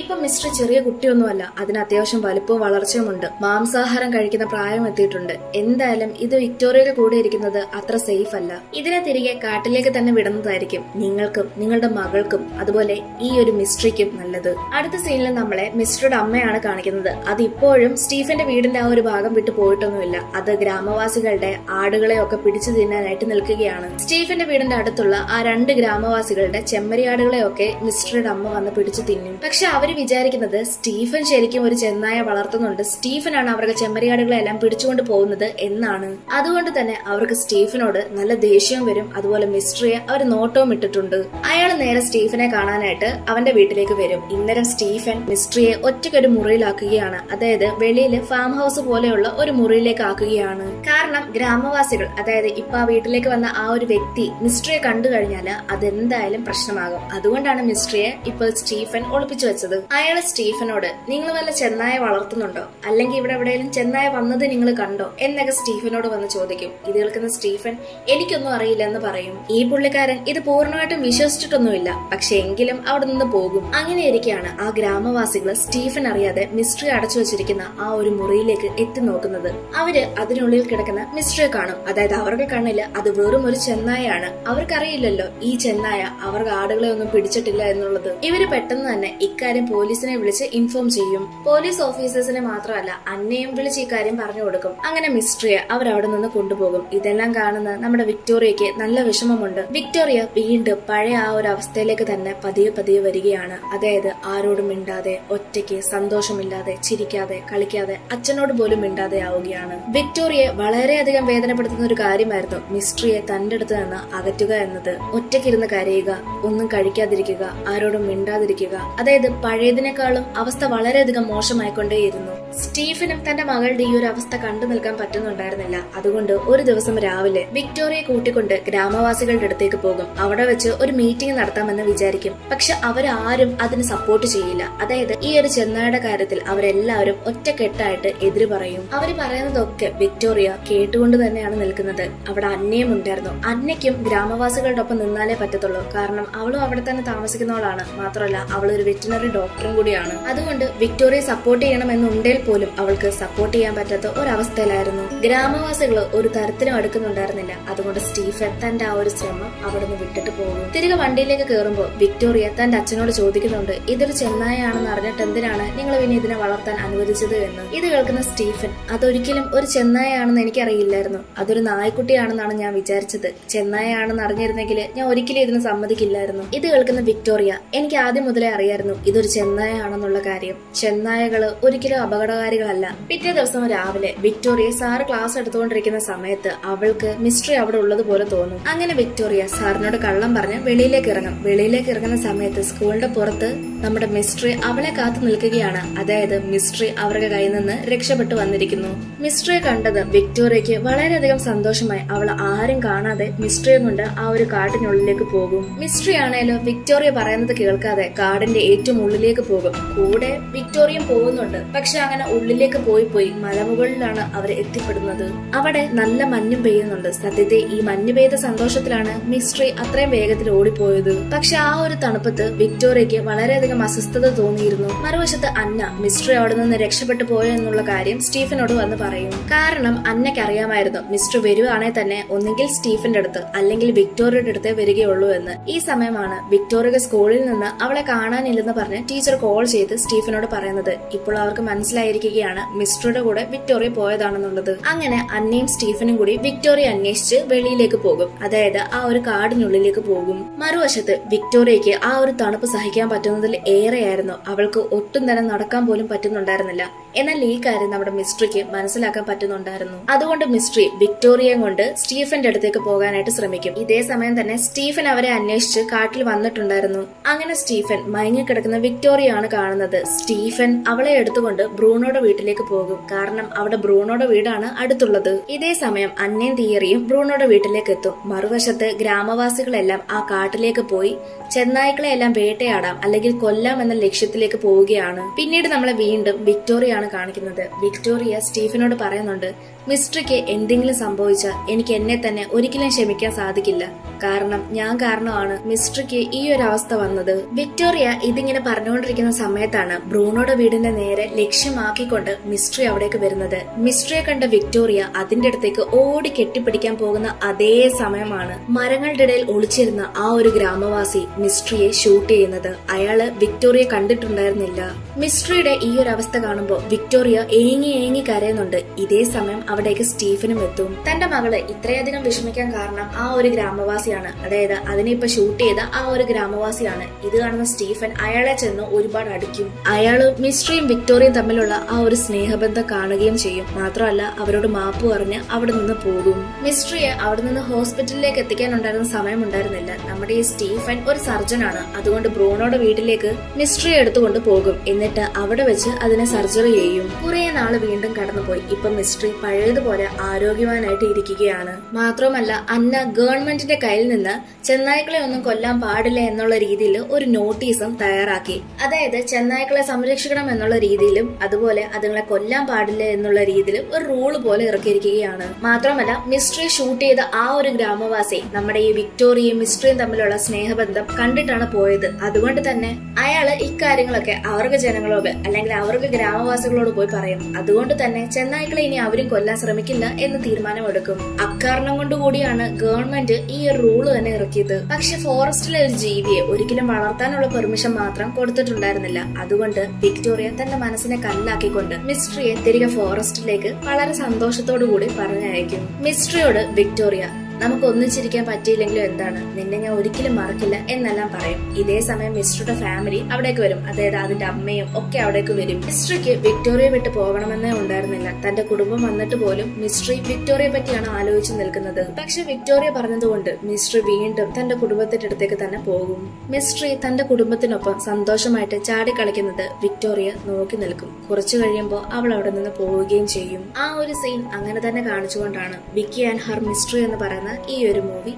ഇപ്പൊ മിസ്റ്റർ ചെറിയ കുട്ടിയൊന്നുമല്ല, അതിന് അത്യാവശ്യം വലുപ്പവും വളർച്ചയുമുണ്ട്. മാംസാഹാരം കഴിക്കുന്ന പ്രായം എത്തിയിട്ടുണ്ട്. എന്തായാലും ഇത് വിക്ടോറിയയുടെ കൂടെ ഇരിക്കുന്നത് അത്ര സേഫ് അല്ല. ഇതിനെ തിരികെ കാട്ടിലേക്ക് തന്നെ വിടുന്നതായിരിക്കും നിങ്ങൾക്കും നിങ്ങളുടെ മകൾക്കും അതുപോലെ ഈ ഒരു മിസ്റ്ററിക്കും നല്ലത്. അടുത്ത സീനിൽ നമ്മളെ മിസ്റ്ററുടെ അമ്മയാണ് കാണിക്കുന്നത്. അത് ഇപ്പോഴും സ്റ്റീഫന്റെ വീടിന്റെ ആ ഒരു ഭാഗം വിട്ടു പോയിട്ടൊന്നുമില്ല. അത് ഗ്രാമവാസികളുടെ ആടുകളെ ഒക്കെ പിടിച്ചു തിന്നാനായിട്ട് നിൽക്കുകയാണ്. സ്റ്റീഫന്റെ വീടിന്റെ അടുത്തുള്ള ആ 2 ഗ്രാമവാസികളുടെ ചെമ്മരിയാടുകളെ ഒക്കെ മിസ്റ്ററുടെ അമ്മ വന്ന് പിടിച്ചു തിന്നും. പക്ഷെ അവര് വിചാരിക്കുന്നത് സ്റ്റീഫൻ ശരിക്കും ഒരു ചെന്നായ വളർത്തുന്നുണ്ട്, സ്റ്റീഫനാണ് അവർക്ക് ചെമ്മരിയാടുകളെ എല്ലാം പിടിച്ചുകൊണ്ട് പോകുന്നത് എന്നാണ്. അതുകൊണ്ട് തന്നെ അവർക്ക് സ്റ്റീഫനോട് നല്ല ദേഷ്യവും വരും. അതുപോലെ മിസ്റ്ററിയെ അവർ നോട്ടവും ഇട്ടിട്ടുണ്ട്. അയാൾ നേരെ സ്റ്റീഫനെ കാണാനായിട്ട് അവന്റെ വീട്ടിലേക്ക് വരും. ഇന്നരം സ്റ്റീഫൻ മിസ്റ്ററിയെ ഒറ്റയ്ക്കൊരു മുറിയിലാക്കുകയാണ്. അതായത് വെളിയിൽ ഫാം ഹൗസ് പോലെയുള്ള ഒരു മുറിയിലേക്ക് ആക്കുകയാണ്. കാരണം ഗ്രാമവാസികൾ അതായത് ഇപ്പൊ ആ വീട്ടിലേക്ക് വന്ന ആ ഒരു വ്യക്തി മിസ്റ്ററിയെ കണ്ടു കഴിഞ്ഞാല് അതെന്തായാലും പ്രശ്നമാകും. അതുകൊണ്ടാണ് മിസ്റ്ററിയെ ഇപ്പോൾ സ്റ്റീഫൻ ഒളിപ്പിച്ചു വെച്ചത്. അയാൾ സ്റ്റീഫനോട് നിങ്ങൾ വല്ല ചെന്നായ വളർത്തുന്നുണ്ടോ, അല്ലെങ്കിൽ ഇവിടെ എവിടെയെങ്കിലും ചെന്നായ വന്നത് നിങ്ങൾ കണ്ടോ എന്നൊക്കെ സ്റ്റീഫനോട് വന്ന് ചോദിക്കും. ഇത് കേൾക്കുന്ന സ്റ്റീഫൻ എനിക്കൊന്നും അറിയില്ല എന്ന് പറയും. ഈ പുള്ളിക്കാരൻ ഇത് പൂർണ്ണമായിട്ടും വിശ്വസിച്ചിട്ടൊന്നുമില്ല. പക്ഷെ എങ്കിലും അവിടെ നിന്ന് പോകും. അങ്ങനെയിരിക്കെയാണ് ആ ഗ്രാമവാസികള് സ്റ്റീഫൻ അറിയാതെ മിസ്റ്ററി അടച്ചു വെച്ചിരിക്കുന്ന ആ ഒരു മുറിയിലേക്ക് എത്തി നോക്കുന്നത്. അവര് അതിനുള്ളിൽ കിടക്കുന്ന മിസ്റ്ററിയെ കാണും. അതായത് അവരുടെ കണ്ണില് അത് വെറും ഒരു ചെന്നായാണ്. ചെന്നായയാണ്. അവർക്കറിയില്ലല്ലോ ഈ ചെന്നായ അവർക്ക് ആടുകളെ ഒന്നും പിടിച്ചിട്ടില്ല എന്നുള്ളത്. ഇവര് പെട്ടെന്ന് തന്നെ ഇക്കാര്യം പോലീസിനെ വിളിച്ച് ഇൻഫോം ചെയ്യും. പോലീസ് ഓഫീസേഴ്സിനെ മാത്രമല്ല അന്നയും വിളിച്ച് ഇക്കാര്യം പറഞ്ഞു കൊടുക്കും. അങ്ങനെ മിസ്ട്രിയെ അവരവിടെ നിന്ന് കൊണ്ടുപോകും. ഇതെല്ലാം കാണുന്ന നമ്മുടെ വിക്ടോറിയയ്ക്ക് നല്ല വിഷമമുണ്ട്. വിക്ടോറിയ വീണ്ടും പഴയ ആ ഒരു അവസ്ഥയിലേക്ക് തന്നെ പതിയെ പതിയെ വരികയാണ്. അതായത് ആരോടും മിണ്ടാതെ, ഒറ്റയ്ക്ക്, സന്തോഷമില്ലാതെ, ചിരിക്കാതെ, കളിക്കാതെ, അച്ഛനോട് പോലും മിണ്ടാതെ ആവുകയാണ്. വിക്ടോറിയയെ വളരെയധികം വേദനപ്പെടുത്തുന്ന ഒരു കാര്യമായിരുന്നു മിസ്ട്രിയെ തന്റെ അടുത്ത് നിന്ന് അകറ്റുക എന്നത്. ഒറ്റയ്ക്കിരുന്ന് കരയുക, ഒന്നും കഴിക്കാതിരിക്കുക, ആരോടും മിണ്ടാതിരിക്കുക. അതായത് പഴയതിനേക്കാളും അവസ്ഥ വളരെയധികം മോശമായിക്കൊണ്ടേയിരുന്നു. സ്റ്റീഫനും തന്റെ മകളുടെ ഈ ഒരു അവസ്ഥ കണ്ടു നിൽക്കാൻ പറ്റുന്നുണ്ടായിരുന്നില്ല. അതുകൊണ്ട് ഒരു ദിവസം രാവിലെ വിക്ടോറിയയെ കൂട്ടിക്കൊണ്ട് ഗ്രാമവാസികളുടെ അടുത്തേക്ക് പോകും. അവിടെ വെച്ച് ഒരു മീറ്റിംഗ് നടത്താമെന്ന് വിചാരിക്കും. പക്ഷെ അവരാരും അതിന് സപ്പോർട്ട് ചെയ്യില്ല. അതായത് ഈ ഒരു ചെന്നായുടെ കാര്യത്തിൽ അവരെല്ലാവരും ഒറ്റക്കെട്ടായിട്ട് എതിര് പറയും. അവര് പറയുന്നതൊക്കെ വിക്ടോറിയ കേട്ടുകൊണ്ട് തന്നെയാണ് നിൽക്കുന്നത്. അവിടെ അന്നയും ഉണ്ടായിരുന്നു. അന്നയ്ക്കും ഗ്രാമവാസികളുടെ ഒപ്പം നിന്നാലേ പറ്റത്തുള്ളൂ. കാരണം അവളും അവിടെ തന്നെ താമസിക്കുന്നവളാണ്. മാത്രമല്ല അവൾ ഒരു വെറ്റിനറി ഡോക്ടറും കൂടിയാണ്. അതുകൊണ്ട് വിക്ടോറിയയെ സപ്പോർട്ട് ചെയ്യണമെന്നുണ്ടെങ്കിൽ പോലും അവൾക്ക് സപ്പോർട്ട് ചെയ്യാൻ പറ്റാത്ത ഒരവസ്ഥയിലായിരുന്നു. ഗ്രാമവാസികൾ ഒരു തരത്തിലും അടുക്കുന്നുണ്ടായിരുന്നില്ല. അതുകൊണ്ട് സ്റ്റീഫൻ തന്റെ ആ ഒരു ശ്രമം അവിടെ നിന്ന് വിട്ടിട്ട് പോകും. തിരികെ വണ്ടിയിലേക്ക് കയറുമ്പോൾ വിക്ടോറിയ തന്റെ അച്ഛനോട് ചോദിക്കുന്നുണ്ട്, ഇതൊരു ചെന്നായാണെന്ന് അറിഞ്ഞിട്ട് എന്തിനാണ് നിങ്ങൾ പിന്നെ ഇതിനെ വളർത്താൻ അനുവദിച്ചത് എന്ന്. ഇത് കേൾക്കുന്ന സ്റ്റീഫൻ, അതൊരിക്കലും ഒരു ചെന്നായാണെന്ന് എനിക്കറിയില്ലായിരുന്നു. അതൊരു നായ്ക്കുട്ടിയാണെന്നാണ് ഞാൻ വിചാരിച്ചത്. ചെന്നായാണെന്ന് അറിഞ്ഞിരുന്നെങ്കിൽ ഞാൻ ഒരിക്കലും ഇതിന് സമ്മതിക്കില്ലായിരുന്നു. ഇത് കേൾക്കുന്ന വിക്ടോറിയ, എനിക്ക് ആദ്യം മുതലേ അറിയായിരുന്നു ഇതൊരു ചെന്നായാണെന്നുള്ള കാര്യം. ചെന്നായകള് ഒരിക്കലും അപകടകാരികളല്ല. പിറ്റേ ദിവസം രാവിലെ വിക്ടോറിയ സാറ് ക്ലാസ് എടുത്തുകൊണ്ടിരിക്കുന്ന സമയത്ത് അവൾക്ക് മിസ്ട്രി അവിടെ ഉള്ളതുപോലെ തോന്നും. അങ്ങനെ വിക്ടോറിയ സാറിനോട് കള്ളം പറഞ്ഞ് വെളിയിലേക്ക് ഇറങ്ങും. വെളിയിലേക്ക് ഇറങ്ങുന്ന സമയത്ത് സ്കൂളിന്റെ പുറത്ത് നമ്മുടെ മിസ്ട്രി അവളെ കാത്തു നിൽക്കുകയാണ്. അതായത് മിസ്ട്രി അവരുടെ കയ്യിൽ നിന്ന് രക്ഷപ്പെട്ടു വന്നിരിക്കുന്നു. മിസ്ട്രിയെ കണ്ടത് വിക്ടോറിയയ്ക്ക് വളരെയധികം സന്തോഷമായി. അവൾ ആരും കാണാതെ മിസ്ട്രിയെ കൊണ്ട് ആ ഒരു കാട്ടിനുള്ളിലേക്ക് പോകും. മിസ്ട്രി ആണേലോ വിക്ടോറിയ പറയുന്നത് കേൾക്കാതെ കാടിന്റെ ഏറ്റവും ഉള്ളിലേക്ക് പോകും. കൂടെ വിക്ടോറിയയും പോകുന്നുണ്ട്. പക്ഷെ അങ്ങനെ ഉള്ളിലേക്ക് പോയി മലമുകളിലാണ് അവർ എത്തിപ്പെടുന്നത്. അവിടെ നല്ല മഞ്ഞും പെയ്യുന്നുണ്ട്. സത്യത്തെ ഈ മഞ്ഞ് പെയ്ത സന്തോഷത്തിലാണ് മിസ്ട്രി അത്രയും വേഗത്തിൽ ഓടിപ്പോയത്. പക്ഷെ ആ ഒരു തണുപ്പത്ത് വിക്ടോറിയയ്ക്ക് വളരെയധികം അസ്വസ്ഥത തോന്നിയിരുന്നു. മറുവശത്ത് അന്ന മിസ്ട്രി അവിടെ നിന്ന് രക്ഷപ്പെട്ടു പോയോ എന്നുള്ള കാര്യം സ്റ്റീഫനോട് വന്ന് പറയും. കാരണം അന്നയ്ക്ക് അറിയാമായിരുന്നു മിസ്ട്രി വരുവാണെങ്കിൽ തന്നെ ഒന്നെങ്കിൽ സ്റ്റീഫന്റെ അടുത്ത് അല്ലെങ്കിൽ വിക്ടോറിയയുടെ അടുത്തേ വരികയുള്ളൂ എന്ന്. ഈ സമയമാണ് വിക്ടോറിയ സ്കൂളിൽ നിന്ന് അവളെ കാണാനില്ലെന്ന് പറഞ്ഞ് ടീച്ചർ കോൾ ചെയ്ത് സ്റ്റീഫനോട് പറയുന്നത്. ഇപ്പോൾ അവർക്ക് മനസ്സിലായിരിക്കുകയാണ് മിസ്ട്രിയുടെ കൂടെ വിക്ടോറിയ പോയതാണെന്നുള്ളത്. അങ്ങനെ അന്നയും സ്റ്റീഫനും കൂടി വിക്ടോറിയ അന്വേഷിച്ച് വെളിയിലേക്ക് പോകും. അതായത് ആ ഒരു കാടിനുള്ളിലേക്ക് പോകും. മറുവശത്ത് വിക്ടോറിയയ്ക്ക് ആ ഒരു തണുപ്പ് സഹിക്കാൻ പറ്റുന്നതിൽ ഏറെയായിരുന്നു. അവൾക്ക് ഒട്ടും തന്നെ നടക്കാൻ പോലും പറ്റുന്നുണ്ടായിരുന്നില്ല. എന്നാൽ ഈ കാര്യം നമ്മുടെ മിസ്ട്രിക്ക് മനസ്സിലാക്കാൻ പറ്റുന്നുണ്ടായിരുന്നു. അതുകൊണ്ട് മിസ്ട്രി വിക്ടോറിയയും കൊണ്ട് സ്റ്റീഫന്റെ അടുത്തേക്ക് പോകാനായിട്ട് ശ്രമിക്കും. ഇതേ സമയം തന്നെ സ്റ്റീഫൻ അവരെ അന്വേഷിച്ച് കാട്ടിൽ വന്നിട്ടുണ്ടായിരുന്നു. അങ്ങനെ സ്റ്റീഫൻ മയങ്ങിക്കിടക്കുന്ന വിക്ടോറിയാണ് കാണുന്നത്. സ്റ്റീഫൻ അവളെ എടുത്തുകൊണ്ട് ബ്രൂണോയുടെ വീട്ടിലേക്ക് പോകും. കാരണം അവിടെ ബ്രൂണോയുടെ വീടാണ് അടുത്തുള്ളത്. ഇതേ സമയം അന്നയും തിയറിയും ബ്രൂണോയുടെ വീട്ടിലേക്ക് എത്തും. മറുവശത്ത് ഗ്രാമവാസികളെല്ലാം ആ കാട്ടിലേക്ക് പോയി ചെന്നായ്ക്കളെ എല്ലാം വേട്ടയാടാം അല്ലെങ്കിൽ കൊല്ലാം എന്ന ലക്ഷ്യത്തിലേക്ക് പോവുകയാണ്. പിന്നീട് നമ്മളെ വീണ്ടും വിക്ടോറിയാണ് കാണിക്കുന്നത്. വിക്ടോറിയ സ്റ്റീഫനോട് പറയുന്നുണ്ട്, മിസ്ട്രിക്ക് എന്തെങ്കിലും സംഭവിച്ചാൽ എനിക്ക് എന്നെ തന്നെ ഒരിക്കലും ക്ഷമിക്കാൻ സാധിക്കില്ല. കാരണം ഞാൻ കാരണമാണ് മിസ്ട്രിക്ക് ഈ ഒരു അവസ്ഥ വന്നത്. വിക്ടോറിയ ഇതിങ്ങനെ പറഞ്ഞുകൊണ്ടിരിക്കുന്ന സമയത്താണ് ബ്രൂണോയുടെ വീടിന്റെ നേരെ ലക്ഷ്യമാക്കിക്കൊണ്ട് മിസ്ട്രി അവിടേക്ക് വരുന്നത്. മിസ്ട്രിയെ കണ്ട വിക്ടോറിയ അതിന്റെ അടുത്തേക്ക് ഓടി കെട്ടിപ്പിടിക്കാൻ പോകുന്ന അതേ സമയമാണ് മരങ്ങളുടെ ഇടയിൽ ഒളിച്ചിരുന്ന ആ ഒരു ഗ്രാമവാസി മിസ്ട്രിയെ ഷൂട്ട് ചെയ്യുന്നത്. അയാള് വിക്ടോറിയ കണ്ടിട്ടുണ്ടായിരുന്നില്ല. മിസ്ട്രിയുടെ ഈ ഒരു അവസ്ഥ കാണുമ്പോൾ വിക്ടോറിയ ഏങ്ങി കരയുന്നുണ്ട്. ഇതേ സമയം അവിടേക്ക് സ്റ്റീഫനും എത്തും. തന്റെ മകള് ഇത്രയധികം വിഷമിക്കാൻ കാരണം ആ ഒരു ഗ്രാമവാസിയാണ്. അതായത് അതിനെ ഇപ്പൊ ഷൂട്ട് ചെയ്ത ആ ഒരു ഗ്രാമവാസിയാണ്. ഇത് കാണുന്ന സ്റ്റീഫൻ അയാളെ ചെന്ന് ഒരുപാട് അടിക്കും. അയാള് മിസ്ട്രിയും വിക്ടോറിയയും തമ്മിലുള്ള ആ ഒരു സ്നേഹബന്ധം കാണുകയും ചെയ്യും. മാത്രമല്ല അവരോട് മാപ്പ് പറഞ്ഞ് അവിടെ നിന്ന് പോകും. മിസ്ട്രിയെ അവിടെ നിന്ന് ഹോസ്പിറ്റലിലേക്ക് എത്തിക്കാനുണ്ടായിരുന്ന സമയമുണ്ടായിരുന്നില്ല. നമ്മുടെ ഈ സ്റ്റീഫൻ ഒരു സർജനാണ്. അതുകൊണ്ട് ബ്രൂണോയുടെ വീട്ടിലേക്ക് മിസ്ട്രിയെ എടുത്തുകൊണ്ട് പോകും. എന്നിട്ട് അവിടെ വെച്ച് അതിനെ സർജറി ചെയ്യും. കുറെ നാള് വീണ്ടും കടന്നുപോയി. ഇപ്പൊ മിസ്ട്രി പഴയതുപോലെ ആരോഗ്യവാനായിട്ട് ഇരിക്കുകയാണ്. മാത്രമല്ല അന്ന ഗവൺമെന്റിന്റെ കയ്യിൽ നിന്ന് ചെന്നായ്ക്കളെ ഒന്നും കൊല്ലാൻ പാടില്ല എന്നുള്ള രീതിയിൽ ഒരു നോട്ടീസും തയ്യാറാക്കി. അതായത് ചെന്നായ്ക്കളെ സംരക്ഷിക്കണം എന്നുള്ള രീതിയിലും അതുപോലെ അതുപോലെ അതുങ്ങളെ കൊല്ലാൻ പാടില്ല എന്നുള്ള രീതിയിൽ ഒരു റൂള് പോലെ ഇറക്കിയിരിക്കുകയാണ്. മാത്രമല്ല മിസ്റ്ററി ഷൂട്ട് ചെയ്ത ആ ഒരു ഗ്രാമവാസി നമ്മുടെ ഈ വിക്ടോറിയയും മിസ്റ്ററിയും തമ്മിലുള്ള സ്നേഹബന്ധം കണ്ടിട്ടാണ് പോയത്. അതുകൊണ്ട് തന്നെ അയാള് ഇക്കാര്യങ്ങളൊക്കെ അവർക്ക് ജനങ്ങളോട് അല്ലെങ്കിൽ അവർക്ക് ഗ്രാമവാസികളോട് പോയി പറയും. അതുകൊണ്ട് തന്നെ ചെന്നായ്ക്കളെ ഇനി അവരും കൊല്ലാൻ ശ്രമിക്കില്ല എന്ന് തീരുമാനമെടുക്കും. അക്കാരണം കൊണ്ടുകൂടിയാണ് ഗവൺമെന്റ് ഈ ഒരു റൂള് തന്നെ ഇറക്കിയത്. പക്ഷെ ഫോറസ്റ്റിലെ ഒരു ജീവിയെ ഒരിക്കലും വളർത്താനുള്ള പെർമിഷൻ മാത്രം കൊടുത്തിട്ടുണ്ടായിരുന്നില്ല. അതുകൊണ്ട് വിക്ടോറിയ തന്റെ മനസ്സിനെ കല്ലാക്കിക്കൊണ്ട് മിസ്റ്ററിയെ തിരികെ ഫോറസ്റ്റിലേക്ക് വളരെ സന്തോഷത്തോടു കൂടി പറഞ്ഞയക്കും. മിസ്റ്ററിയോട് വിക്ടോറിയ നമുക്ക് ഒന്നിച്ചിരിക്കാൻ പറ്റിയില്ലെങ്കിലും എന്താണ്, നിന്നെ ഞാൻ ഒരിക്കലും മറക്കില്ല എന്നെല്ലാം പറയും. ഇതേ സമയം മിസ്റ്ററുടെ ഫാമിലി അവിടേക്ക് വരും. അതായത് അതിന്റെ അമ്മയും ഒക്കെ അവിടേക്ക് വരും. മിസ്റ്ററിക്ക് വിക്ടോറിയ വിട്ട് പോകണമെന്നേ ഉണ്ടായിരുന്നില്ല. തന്റെ കുടുംബം വന്നിട്ട് പോലും മിസ്റ്ററി വിക്ടോറിയെ പറ്റിയാണ് ആലോചിച്ച് നിൽക്കുന്നത്. പക്ഷെ വിക്ടോറിയ പറഞ്ഞതുകൊണ്ട് മിസ്റ്ററി വീണ്ടും തന്റെ കുടുംബത്തിന്റെ അടുത്തേക്ക് തന്നെ പോകും. മിസ്റ്ററി തന്റെ കുടുംബത്തിനൊപ്പം സന്തോഷമായിട്ട് ചാടിക്കളിക്കുന്നത് വിക്ടോറിയ നോക്കി നിൽക്കും. കുറച്ചു കഴിയുമ്പോൾ അവൾ അവിടെ നിന്ന് പോവുകയും ചെയ്യും. ആ ഒരു സീൻ അങ്ങനെ തന്നെ കാണിച്ചുകൊണ്ടാണ് വിക്കി ആൻഡ് ഹർ മിസ്റ്ററി എന്ന് പറയുന്ന ഈ ഒരു മൂവി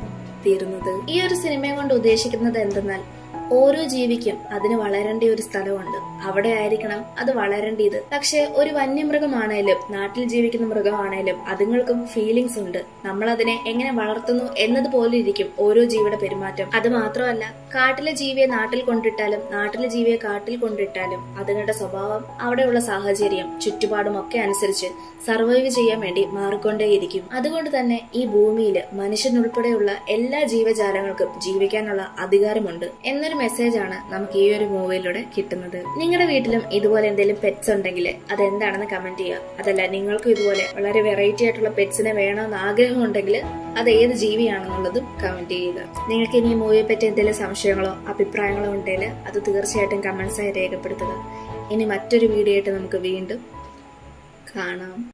തീരുന്നത്. ഈ ഒരു സിനിമയെ കൊണ്ട് ഉദ്ദേശിക്കുന്നത് എന്തെന്നാൽ ഓരോ ജീവിക്കും അതിന് വളരേണ്ട ഒരു സ്ഥലമുണ്ട്. അവിടെ ആയിരിക്കണം അത് വളരേണ്ടത്. പക്ഷെ ഒരു വന്യമൃഗമാണേലും നാട്ടിൽ ജീവിക്കുന്ന മൃഗമാണേലും അതുങ്ങൾക്കും ഫീലിങ്സ് ഉണ്ട്. നമ്മൾ അതിനെ എങ്ങനെ വളർത്തുന്നു എന്നതുപോലെ ഇരിക്കും ഓരോ ജീവിയുടെ പെരുമാറ്റം. അത് മാത്രമല്ല കാട്ടിലെ ജീവിയെ നാട്ടിൽ കൊണ്ടിട്ടാലും നാട്ടിലെ ജീവിയെ കാട്ടിൽ കൊണ്ടിട്ടാലും അതുങ്ങളുടെ സ്വഭാവം അവിടെയുള്ള സാഹചര്യം ചുറ്റുപാടും ഒക്കെ അനുസരിച്ച് സർവൈവ് ചെയ്യാൻ വേണ്ടി മാറിക്കൊണ്ടേയിരിക്കും. അതുകൊണ്ട് തന്നെ ഈ ഭൂമിയിൽ മനുഷ്യനുൾപ്പെടെയുള്ള എല്ലാ ജീവജാലങ്ങൾക്കും ജീവിക്കാനുള്ള അധികാരമുണ്ട് എന്നൊരു മെസ്സേജാണ് നമുക്ക് ഈ ഒരു മൂവിയിലൂടെ കിട്ടുന്നത്. നിങ്ങളുടെ വീട്ടിലും ഇതുപോലെ എന്തെങ്കിലും പെറ്റ്സ് ഉണ്ടെങ്കിൽ അതെന്താണെന്ന് കമന്റ് ചെയ്യുക. അതല്ല നിങ്ങൾക്കും ഇതുപോലെ വളരെ വെറൈറ്റി ആയിട്ടുള്ള പെറ്റ്സിനെ വേണമെന്ന് ആഗ്രഹമുണ്ടെങ്കിൽ അത് ഏത് ജീവിയാണെന്നുള്ളതും കമന്റ് ചെയ്യുക. നിങ്ങൾക്ക് ഇനി ഈ മൂവിയെ പറ്റി എന്തെങ്കിലും സംശയങ്ങളോ അഭിപ്രായങ്ങളോ ഉണ്ടെങ്കിൽ അത് തീർച്ചയായിട്ടും കമന്റ്സായി രേഖപ്പെടുത്തുക. ഇനി മറ്റൊരു വീഡിയോ ആയിട്ട് നമുക്ക് വീണ്ടും കാണാം.